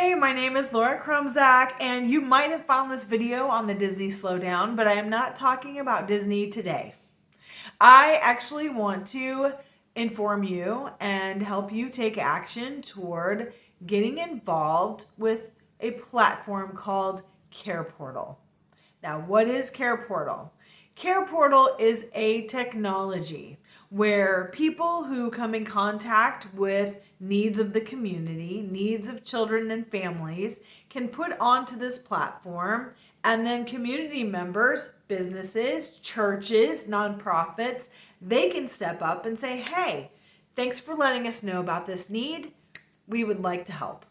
Hi, my name is Laura Krumzak, and you might have found this video on the Disney Slowdown, but I am not talking about Disney today. I actually want to inform you and help you take action toward getting involved with a platform called Care Portal. Now, what is Care Portal? Care Portal is a technology where people who come in contact with needs of the community, needs of children and families, can put onto this platform, and then community members, businesses, churches, nonprofits, they can step up and say, hey, thanks for letting us know about this need. We would like to help.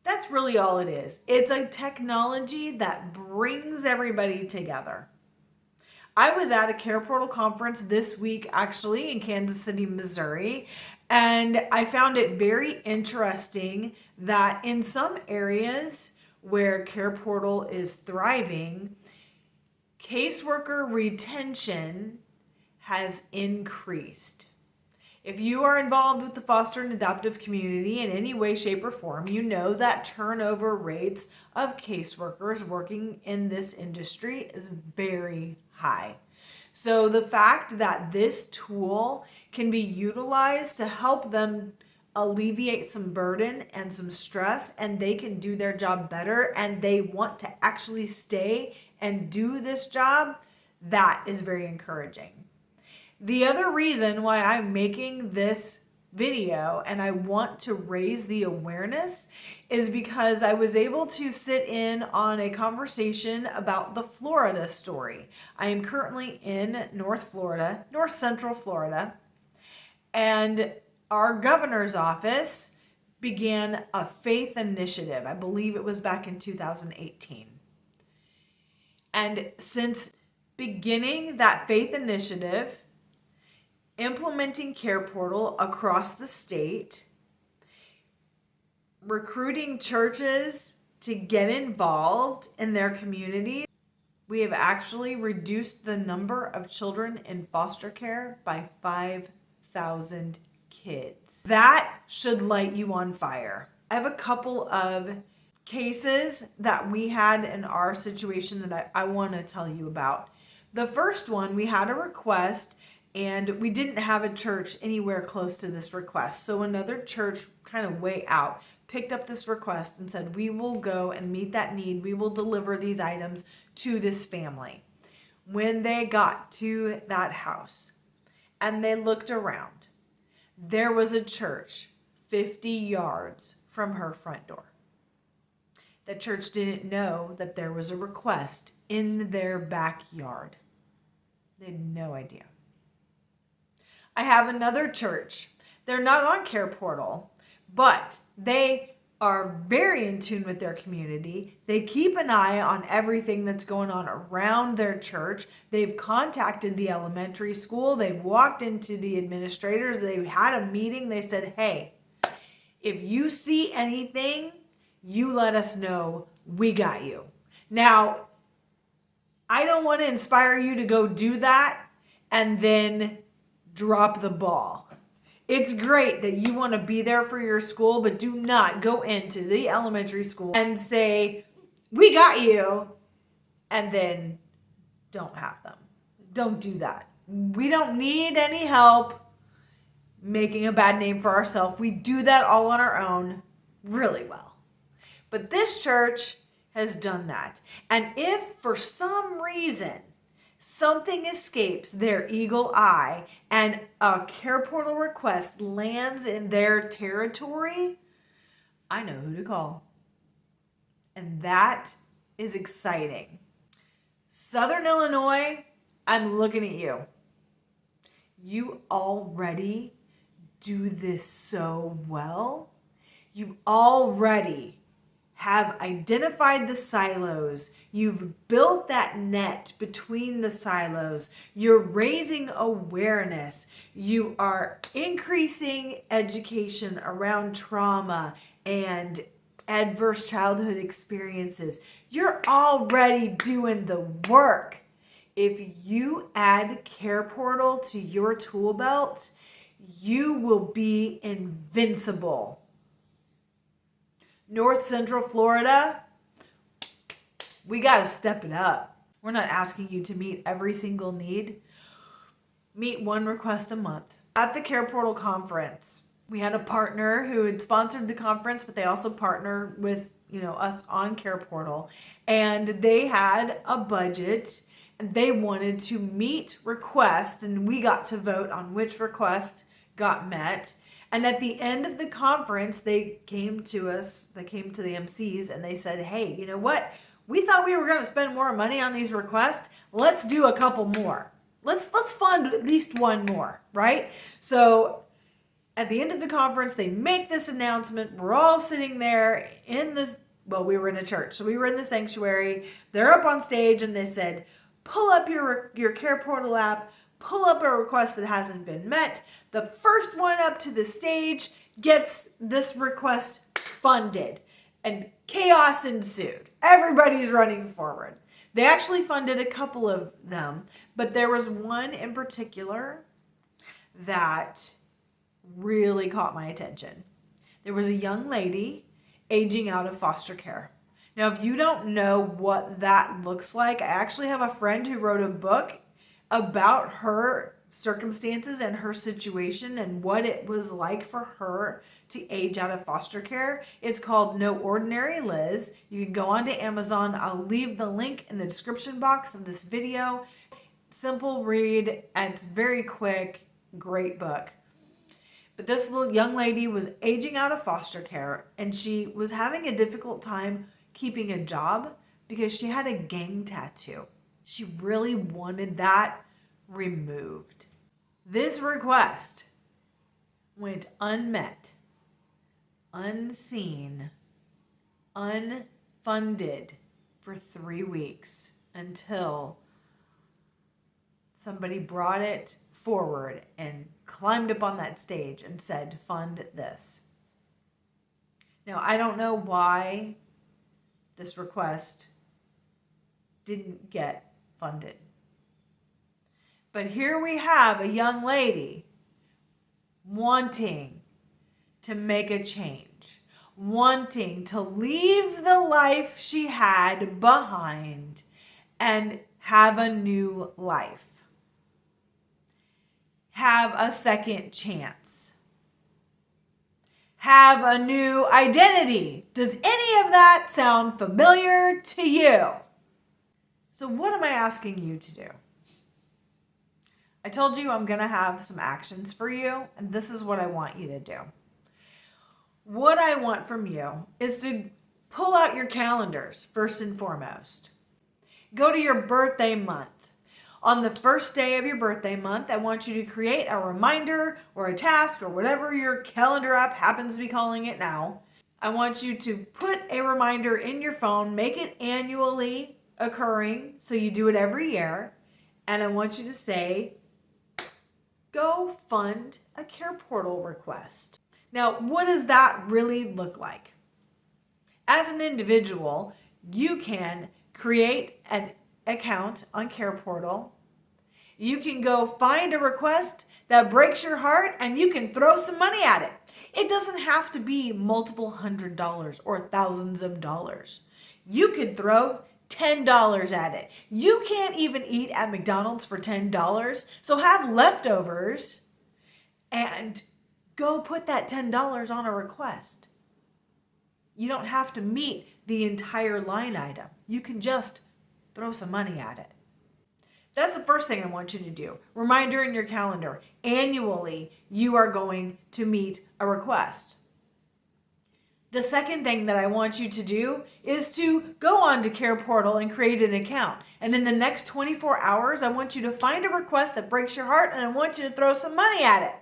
That's really all it is. It's a technology that brings everybody together. I was at a Care Portal conference this week, actually, in Kansas City, Missouri, and I found it very interesting that in some areas where Care Portal is thriving, caseworker retention has increased. If you are involved with the foster and adoptive community in any way, shape, or form, you know that turnover rates of caseworkers working in this industry is very high. So the fact that this tool can be utilized to help them alleviate some burden and some stress, and they can do their job better, and they want to actually stay and do this job, that is very encouraging. The other reason why I'm making this video and I want to raise the awareness is because I was able to sit in on a conversation about the Florida story. I am currently in North Central Florida, and our governor's office began a faith initiative. I believe it was back in 2018. And since beginning that faith initiative, implementing Care Portal across the state, recruiting churches to get involved in their community, we have actually reduced the number of children in foster care by 5,000 kids. That should light you on fire. I have a couple of cases that we had in our situation that I want to tell you about. The first one, we had a request, and we didn't have a church anywhere close to this request. So another church kind of way out picked up this request and said, we will go and meet that need. We will deliver these items to this family. When they got to that house and they looked around, there was a church 50 yards from her front door. The church didn't know that there was a request in their backyard. They had no idea. I have another church. They're not on Care Portal, but they are very in tune with their community. They keep an eye on everything that's going on around their church. They've contacted the elementary school. They've walked into the administrators. They had a meeting. They said, hey, if you see anything, you let us know. We got you. Now, I don't want to inspire you to go do that and then drop the ball. It's great that you want to be there for your school, but do not go into the elementary school and say, we got you, and then don't have them. Don't do that. We don't need any help making a bad name for ourselves. We do that all on our own really well. But this church has done that. And if for some reason something escapes their eagle eye and a Care Portal request lands in their territory, I know who to call. And that is exciting. Southern Illinois, I'm looking at you. You already do this so well. You already have identified the silos. You've built that net between the silos. You're raising awareness. You are increasing education around trauma and adverse childhood experiences. You're already doing the work. If you add Care Portal to your tool belt, you will be invincible. North Central Florida, we got to step it up. We're not asking you to meet every single need. Meet one request a month. At the Care Portal conference, we had a partner who had sponsored the conference, but they also partner with, us on Care Portal. And they had a budget and they wanted to meet requests, and we got to vote on which requests got met. And at the end of the conference, they came to the MCs, and they said, hey, you know what? We thought we were going to spend more money on these requests. Let's do a couple more. Let's fund at least one more, right? So at the end of the conference, they make this announcement. We're all sitting there we were in a church, so we were in the sanctuary. They're up on stage, and they said, pull up your Care Portal app, pull up a request that hasn't been met. The first one up to the stage gets this request funded. And chaos ensued. Everybody's running forward. They actually funded a couple of them, but there was one in particular that really caught my attention. There was a young lady aging out of foster care. Now, if you don't know what that looks like, I actually have a friend who wrote a book about her circumstances and her situation and what it was like for her to age out of foster care. It's called No Ordinary Liz. You can go onto Amazon. I'll leave the link in the description box of this video. Simple read, and it's very quick. Great book. But this little young lady was aging out of foster care, and she was having a difficult time keeping a job because she had a gang tattoo. She really wanted that removed. This request went unmet, unseen, unfunded for 3 weeks until somebody brought it forward and climbed up on that stage and said, fund this. Now, I don't know why this request didn't get funded. But here we have a young lady wanting to make a change, wanting to leave the life she had behind and have a new life, have a second chance, have a new identity. Does any of that sound familiar to you? So what am I asking you to do? I told you I'm going to have some actions for you, and this is what I want you to do. What I want from you is to pull out your calendars first and foremost. Go to your birthday month. On the first day of your birthday month, I want you to create a reminder or a task or whatever your calendar app happens to be calling it now. I want you to put a reminder in your phone, make it annually occurring, so you do it every year. And I want you to say, go fund a Care Portal request. Now, what does that really look like? As an individual, you can create an account on Care Portal. You can go find a request that breaks your heart, and you can throw some money at it. It doesn't have to be multiple $100s or thousands of dollars. You could throw $10 at it. You can't even eat at McDonald's for $10, so have leftovers and go put that $10 on a request. You don't have to meet the entire line item. You can just throw some money at it. That's the first thing I want you to do. Reminder in your calendar. Annually, you are going to meet a request. The second thing that I want you to do is to go on to Care Portal and create an account. And in the next 24 hours, I want you to find a request that breaks your heart, and I want you to throw some money at it.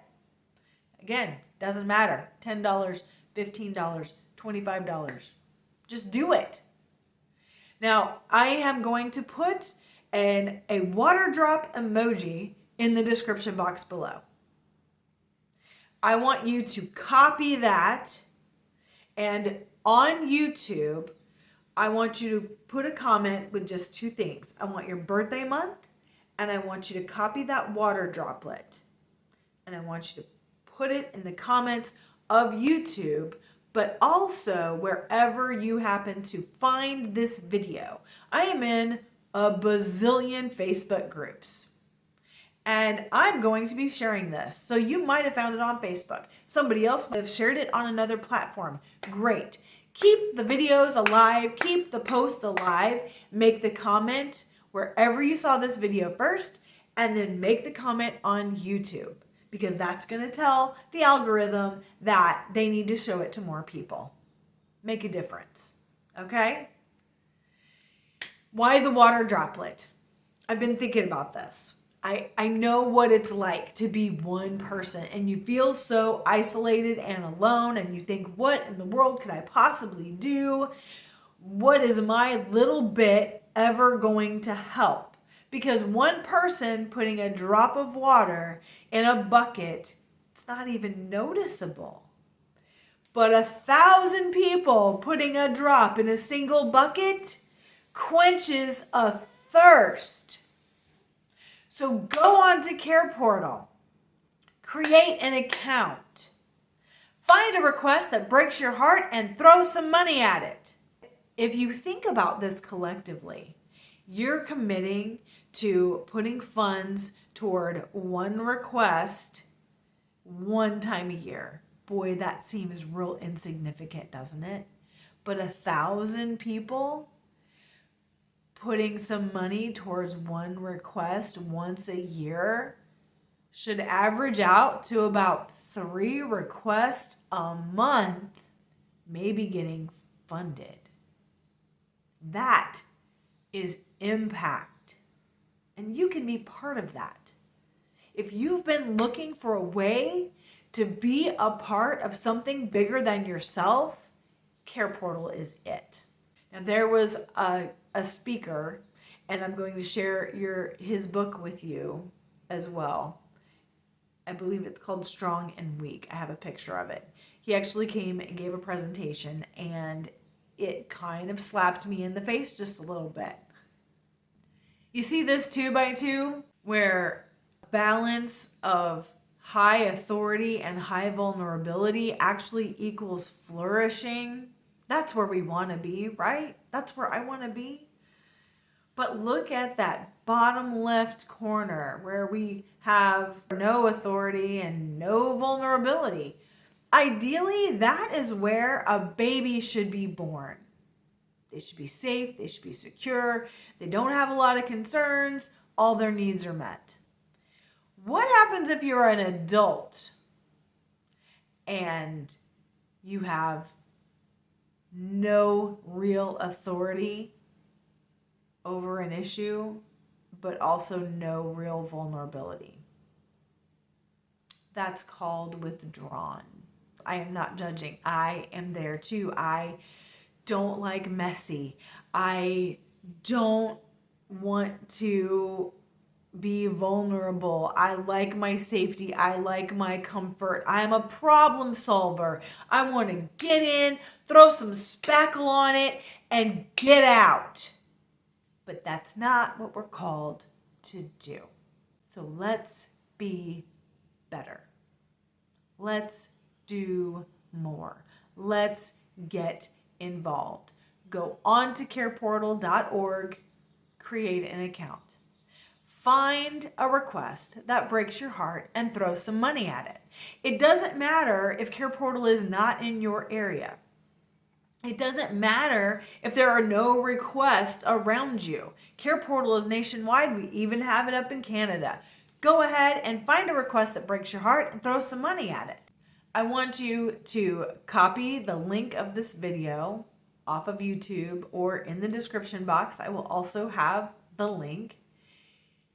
Again, doesn't matter. $10, $15, $25. Just do it. Now, I am going to put a water drop emoji in the description box below. I want you to copy that, and on YouTube, I want you to put a comment with just two things. I want your birthday month, and I want you to copy that water droplet. And I want you to put it in the comments of YouTube but also wherever you happen to find this video. I am in a bazillion Facebook groups. And I'm going to be sharing this. So you might have found it on Facebook. Somebody else might have shared it on another platform. Great. Keep the videos alive. Keep the posts alive. Make the comment wherever you saw this video first. And then make the comment on YouTube. Because that's going to tell the algorithm that they need to show it to more people. Make a difference. Okay? Why the water droplet? I've been thinking about this. I know what it's like to be one person and you feel so isolated and alone and you think, what in the world could I possibly do? What is my little bit ever going to help? Because one person putting a drop of water in a bucket, it's not even noticeable. But 1,000 people putting a drop in a single bucket quenches a thirst. So go on to Care Portal, create an account, find a request that breaks your heart and throw some money at it. If you think about this collectively, you're committing to putting funds toward one request one time a year. Boy, that seems real insignificant, doesn't it? But 1,000 people putting some money towards one request once a year should average out to about 3 requests a month, maybe getting funded. That is impact. And you can be part of that. If you've been looking for a way to be a part of something bigger than yourself, Care Portal is it. Now, there was a speaker, and I'm going to share his book with you as well. I believe it's called Strong and Weak. I have a picture of it. He actually came and gave a presentation, and it kind of slapped me in the face just a little bit. You see this 2x2 where balance of high authority and high vulnerability actually equals flourishing. That's where we want to be, right? That's where I want to be. But look at that bottom left corner where we have no authority and no vulnerability. Ideally, that is where a baby should be born. They should be safe, they should be secure, they don't have a lot of concerns, all their needs are met. What happens if you're an adult and you have no real authority over an issue, but also no real vulnerability? That's called withdrawn. I am not judging. I am there too. I don't like messy. I don't want to be vulnerable. I like my safety. I like my comfort. I'm a problem solver. I want to get in, throw some spackle on it, and get out. But that's not what we're called to do. So let's be better. Let's do more. Let's get involved. Go on to careportal.org, create an account. Find a request that breaks your heart and throw some money at it. It doesn't matter if Care Portal is not in your area. It doesn't matter if there are no requests around you. Care Portal is nationwide. We even have it up in Canada. Go ahead and find a request that breaks your heart and throw some money at it. I want you to copy the link of this video off of YouTube or in the description box. I will also have the link.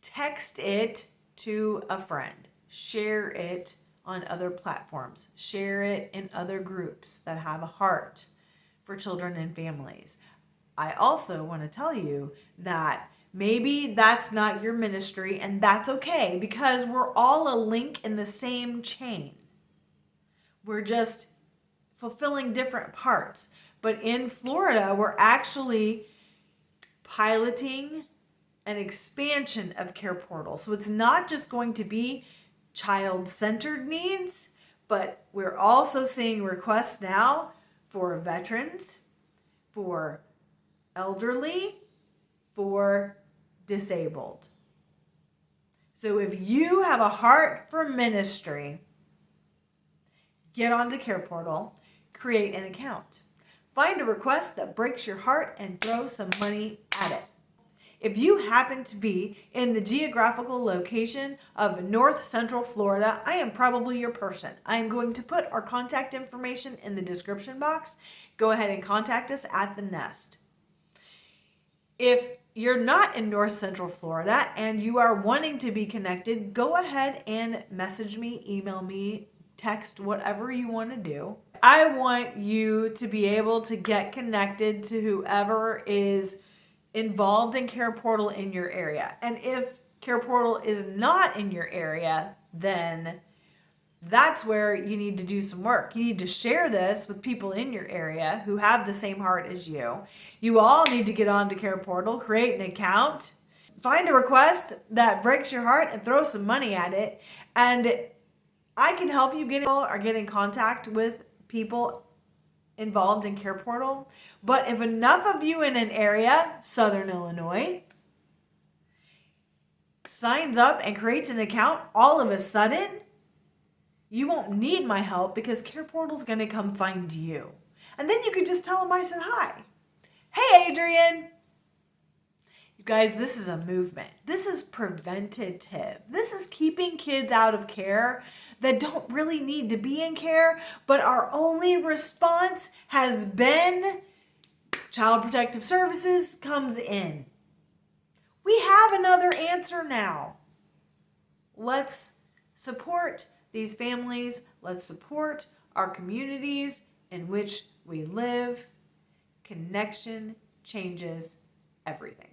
Text it to a friend. Share it on other platforms. Share it in other groups that have a heart for children and families. I also want to tell you that maybe that's not your ministry, and that's okay because we're all a link in the same chain. We're just fulfilling different parts. But in Florida, we're actually piloting an expansion of Care Portal. So it's not just going to be child-centered needs, but we're also seeing requests now for veterans, for elderly, for disabled. So if you have a heart for ministry, get onto Care Portal, create an account. Find a request that breaks your heart and throw some money at it. If you happen to be in the geographical location of North Central Florida, I am probably your person. I am going to put our contact information in the description box. Go ahead and contact us at the Nest. If you're not in North Central Florida and you are wanting to be connected, go ahead and message me, email me, text, whatever you want to do. I want you to be able to get connected to whoever is involved in Care Portal in your area. And if Care Portal is not in your area, then that's where you need to do some work. You need to share this with people in your area who have the same heart as you. You all need to get onto Care Portal, create an account, find a request that breaks your heart and throw some money at it. And I can help you get in contact with people involved in Care Portal. But if enough of you in an area, Southern Illinois, signs up and creates an account, all of a sudden, you won't need my help because Care Portal's going to come find you. And then you could just tell them I said hi. Hey, Adrian. You guys, this is a movement. This is preventative. This is keeping kids out of care that don't really need to be in care, but our only response has been Child Protective Services comes in. We have another answer now. Let's support these families. Let's support our communities in which we live. Connection changes everything.